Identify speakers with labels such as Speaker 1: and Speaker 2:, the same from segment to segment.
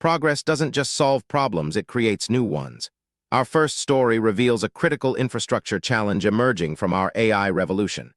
Speaker 1: Progress doesn't just solve problems, it creates new ones. Our first story reveals a critical infrastructure challenge emerging from our AI revolution.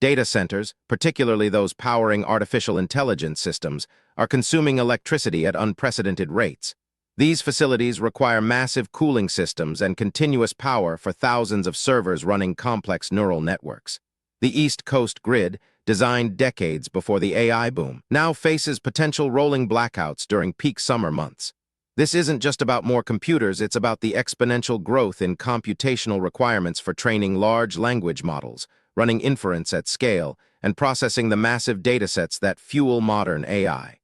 Speaker 1: Data centers, particularly those powering artificial intelligence systems, are consuming electricity at unprecedented rates. These facilities require massive cooling systems and continuous power for thousands of servers running complex neural networks. The East Coast grid, designed decades before the AI boom, now faces potential rolling blackouts during peak summer months. This isn't just about more computers, it's about the exponential growth in computational requirements for training large language models, running inference at scale, and processing the massive datasets that fuel modern AI.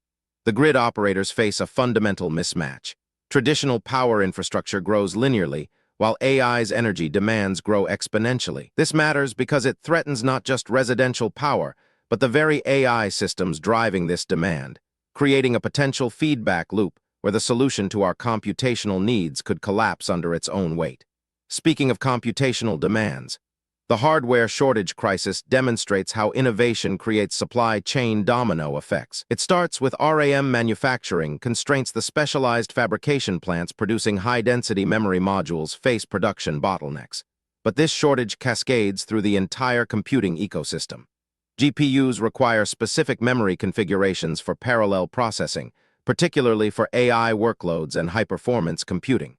Speaker 1: The grid operators face a fundamental mismatch. Traditional power infrastructure grows linearly, while AI's energy demands grow exponentially. This matters because it threatens not just residential power, but the very AI systems driving this demand, creating a potential feedback loop where the solution to our computational needs could collapse under its own weight. Speaking of computational demands, the hardware shortage crisis demonstrates how innovation creates supply chain domino effects. It starts with RAM manufacturing constraints. The specialized fabrication plants producing high-density memory modules face production bottlenecks. But this shortage cascades through the entire computing ecosystem. GPUs require specific memory configurations for parallel processing, particularly for AI workloads and high-performance computing.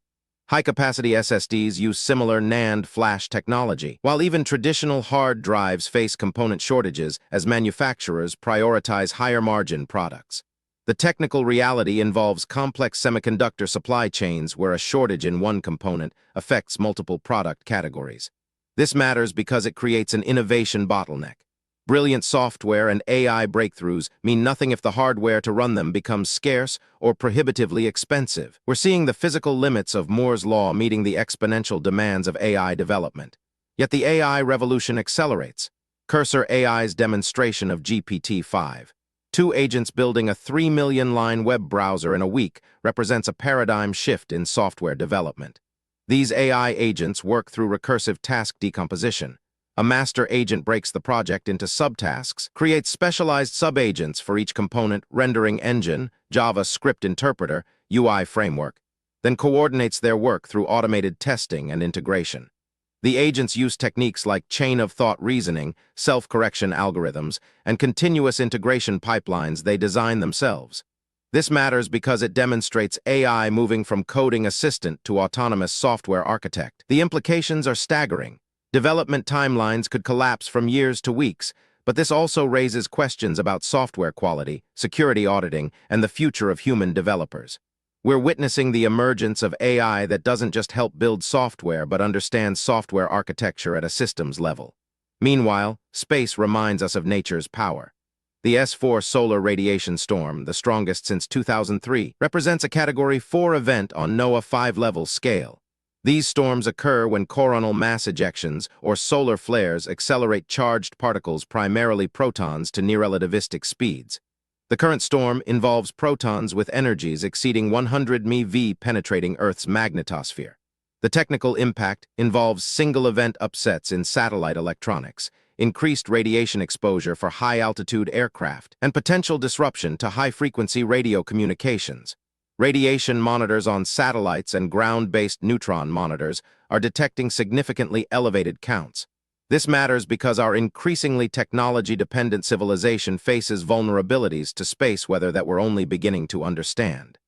Speaker 1: High-capacity SSDs use similar NAND flash technology, while even traditional hard drives face component shortages as manufacturers prioritize higher-margin products. The technical reality involves complex semiconductor supply chains where a shortage in one component affects multiple product categories. This matters because it creates an innovation bottleneck. Brilliant software and AI breakthroughs mean nothing if the hardware to run them becomes scarce or prohibitively expensive. We're seeing the physical limits of Moore's law meeting the exponential demands of AI development. Yet the AI revolution accelerates. Cursor AI's demonstration of GPT-5. 2 agents building a 3 million-line web browser in a week represents a paradigm shift in software development. These AI agents work through recursive task decomposition. A master agent breaks the project into subtasks, creates specialized sub-agents for each component, rendering engine, Java script interpreter, UI framework, then coordinates their work through automated testing and integration. The agents use techniques like chain-of-thought reasoning, self-correction algorithms, and continuous integration pipelines they design themselves. This matters because it demonstrates AI moving from coding assistant to autonomous software architect. The implications are staggering. Development timelines could collapse from years to weeks, but this also raises questions about software quality, security auditing, and the future of human developers. We're witnessing the emergence of AI that doesn't just help build software but understands software architecture at a systems level. Meanwhile, space reminds us of nature's power. The S4 solar radiation storm, the strongest since 2003, represents a Category 4 event on NOAA 5-level scale. These storms occur when coronal mass ejections, or solar flares, accelerate charged particles, primarily protons, to near-relativistic speeds. The current storm involves protons with energies exceeding 100 MeV penetrating Earth's magnetosphere. The technical impact involves single-event upsets in satellite electronics, increased radiation exposure for high-altitude aircraft, and potential disruption to high-frequency radio communications. Radiation monitors on satellites and ground-based neutron monitors are detecting significantly elevated counts. This matters because our increasingly technology-dependent civilization faces vulnerabilities to space weather that we're only beginning to understand.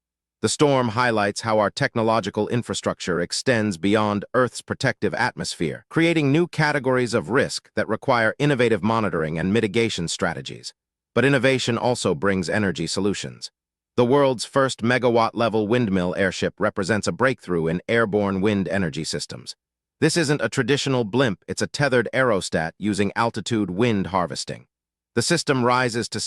Speaker 1: The storm highlights how our technological infrastructure extends beyond Earth's protective atmosphere, creating new categories of risk that require innovative monitoring and mitigation strategies. But innovation also brings energy solutions. The world's first megawatt-level windmill airship represents a breakthrough in airborne wind energy systems. This isn't a traditional blimp, it's a tethered aerostat using altitude wind harvesting. The system rises to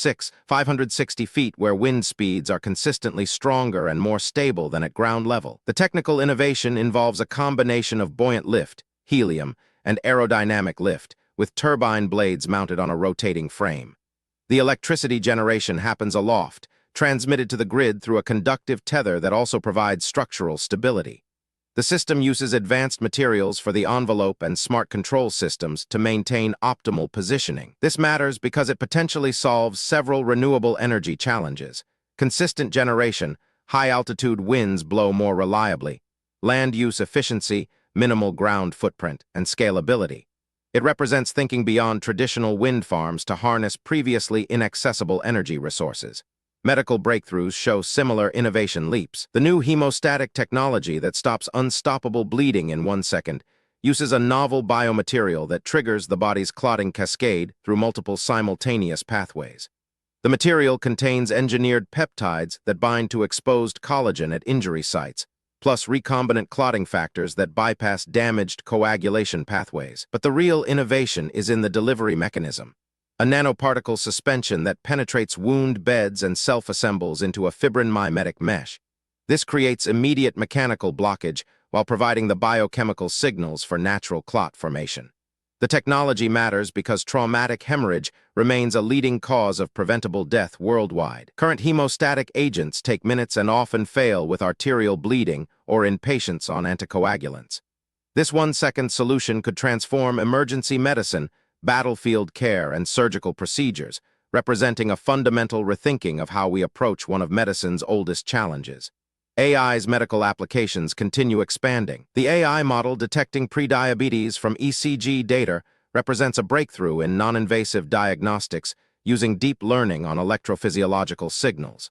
Speaker 1: 560 feet where wind speeds are consistently stronger and more stable than at ground level. The technical innovation involves a combination of buoyant lift, helium, and aerodynamic lift, with turbine blades mounted on a rotating frame. The electricity generation happens aloft, transmitted to the grid through a conductive tether that also provides structural stability. The system uses advanced materials for the envelope and smart control systems to maintain optimal positioning. This matters because it potentially solves several renewable energy challenges: consistent generation, high-altitude winds blow more reliably, land use efficiency, minimal ground footprint, and scalability. It represents thinking beyond traditional wind farms to harness previously inaccessible energy resources. Medical breakthroughs show similar innovation leaps. The new hemostatic technology that stops unstoppable bleeding in 1 second uses a novel biomaterial that triggers the body's clotting cascade through multiple simultaneous pathways. The material contains engineered peptides that bind to exposed collagen at injury sites, plus recombinant clotting factors that bypass damaged coagulation pathways. But the real innovation is in the delivery mechanism. A nanoparticle suspension that penetrates wound beds and self-assembles into a fibrin-mimetic mesh. This creates immediate mechanical blockage while providing the biochemical signals for natural clot formation. The technology matters because traumatic hemorrhage remains a leading cause of preventable death worldwide. Current hemostatic agents take minutes and often fail with arterial bleeding or in patients on anticoagulants. This 1-second solution could transform emergency medicine, battlefield care, and surgical procedures, representing a fundamental rethinking of how we approach one of medicine's oldest challenges. AI's medical applications continue expanding. The AI model detecting prediabetes from ECG data represents a breakthrough in non-invasive diagnostics using deep learning on electrophysiological signals.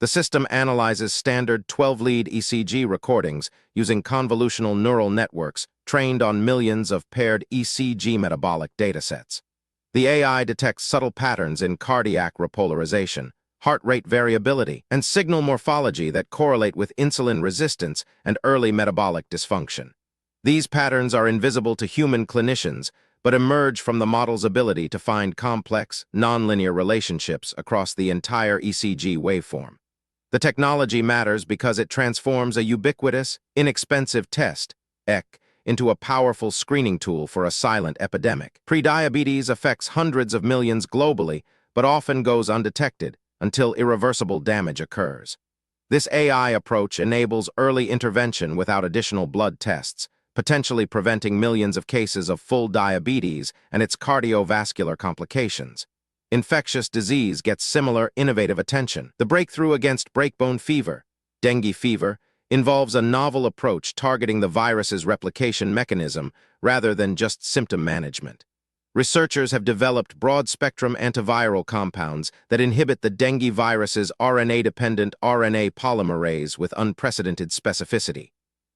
Speaker 1: The system analyzes standard 12-lead ECG recordings using convolutional neural networks trained on millions of paired ECG metabolic datasets. The AI detects subtle patterns in cardiac repolarization, heart rate variability, and signal morphology that correlate with insulin resistance and early metabolic dysfunction. These patterns are invisible to human clinicians, but emerge from the model's ability to find complex, nonlinear relationships across the entire ECG waveform. The technology matters because it transforms a ubiquitous, inexpensive test, EC, into a powerful screening tool for a silent epidemic. Prediabetes affects hundreds of millions globally, but often goes undetected until irreversible damage occurs. This AI approach enables early intervention without additional blood tests, potentially preventing millions of cases of full diabetes and its cardiovascular complications. Infectious disease gets similar innovative attention. The breakthrough against breakbone fever, dengue fever, involves a novel approach targeting the virus's replication mechanism rather than just symptom management. Researchers have developed broad-spectrum antiviral compounds that inhibit the dengue virus's RNA-dependent RNA polymerase with unprecedented specificity.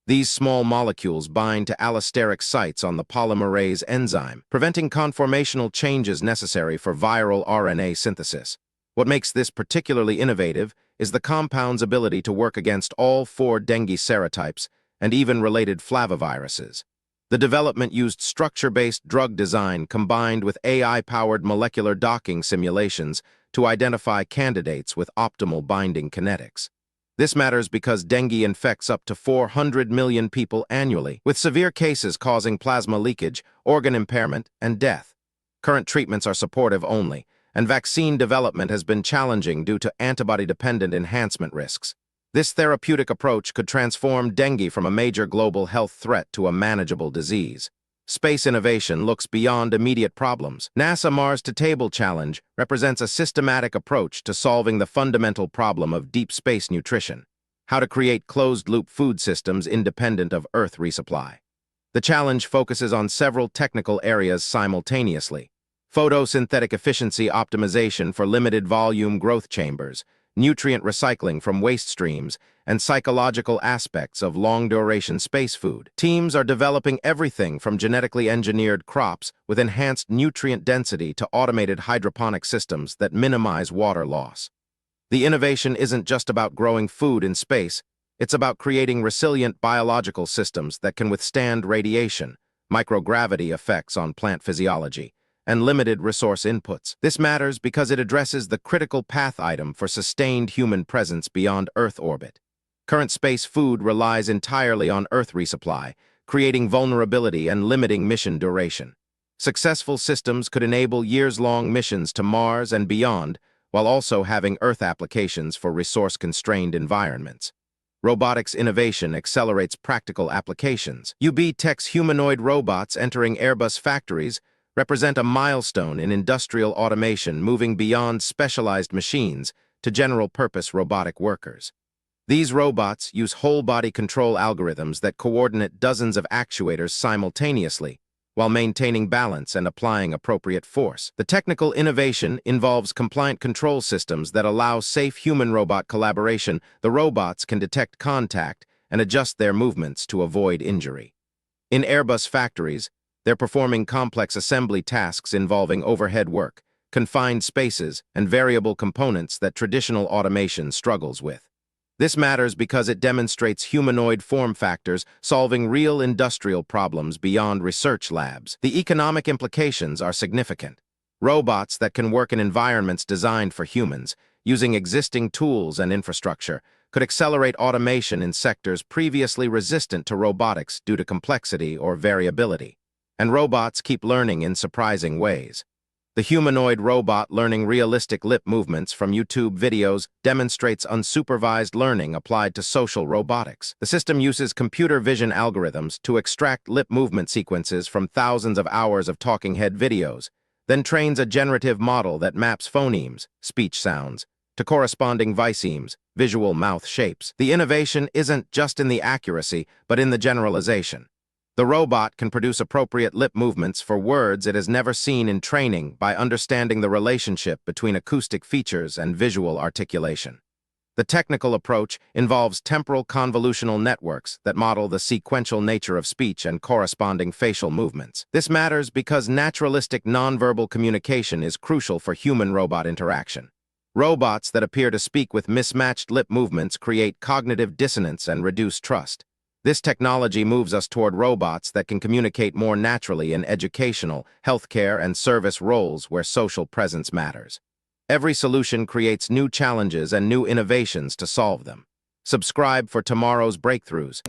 Speaker 1: These small molecules bind to allosteric sites on the polymerase enzyme, preventing conformational changes necessary for viral RNA synthesis. What makes this particularly innovative is the compound's ability to work against all 4 dengue serotypes and even related flaviviruses. The development used structure-based drug design combined with AI-powered molecular docking simulations to identify candidates with optimal binding kinetics. This matters because dengue infects up to 400 million people annually, with severe cases causing plasma leakage, organ impairment, and death. Current treatments are supportive only, and vaccine development has been challenging due to antibody-dependent enhancement risks. This therapeutic approach could transform dengue from a major global health threat to a manageable disease. Space innovation looks beyond immediate problems. NASA Mars to Table Challenge represents a systematic approach to solving the fundamental problem of deep space nutrition, how to create closed-loop food systems independent of Earth resupply. The challenge focuses on several technical areas simultaneously: photosynthetic efficiency optimization for limited volume growth chambers, nutrient recycling from waste streams, and psychological aspects of long-duration space food. Teams are developing everything from genetically engineered crops with enhanced nutrient density to automated hydroponic systems that minimize water loss. The innovation isn't just about growing food in space, it's about creating resilient biological systems that can withstand radiation, microgravity effects on plant physiology, and limited resource inputs. This matters because it addresses the critical path item for sustained human presence beyond Earth orbit. Current space food relies entirely on Earth resupply, creating vulnerability and limiting mission duration. Successful systems could enable years-long missions to Mars and beyond, while also having Earth applications for resource-constrained environments. Robotics innovation accelerates practical applications. UB Tech's humanoid robots entering Airbus factories represent a milestone in industrial automation moving beyond specialized machines to general-purpose robotic workers. These robots use whole-body control algorithms that coordinate dozens of actuators simultaneously, while maintaining balance and applying appropriate force. The technical innovation involves compliant control systems that allow safe human-robot collaboration. The robots can detect contact and adjust their movements to avoid injury. In Airbus factories, they're performing complex assembly tasks involving overhead work, confined spaces, and variable components that traditional automation struggles with. This matters because it demonstrates humanoid form factors solving real industrial problems beyond research labs. The economic implications are significant. Robots that can work in environments designed for humans, using existing tools and infrastructure, could accelerate automation in sectors previously resistant to robotics due to complexity or variability. And robots keep learning in surprising ways. The humanoid robot learning realistic lip movements from YouTube videos demonstrates unsupervised learning applied to social robotics. The system uses computer vision algorithms to extract lip movement sequences from thousands of hours of talking head videos, then trains a generative model that maps phonemes, speech sounds, to corresponding visemes, visual mouth shapes. The innovation isn't just in the accuracy, but in the generalization. The robot can produce appropriate lip movements for words it has never seen in training by understanding the relationship between acoustic features and visual articulation. The technical approach involves temporal convolutional networks that model the sequential nature of speech and corresponding facial movements. This matters because naturalistic nonverbal communication is crucial for human-robot interaction. Robots that appear to speak with mismatched lip movements create cognitive dissonance and reduce trust. This technology moves us toward robots that can communicate more naturally in educational, healthcare, and service roles where social presence matters. Every solution creates new challenges and new innovations to solve them. Subscribe for tomorrow's breakthroughs.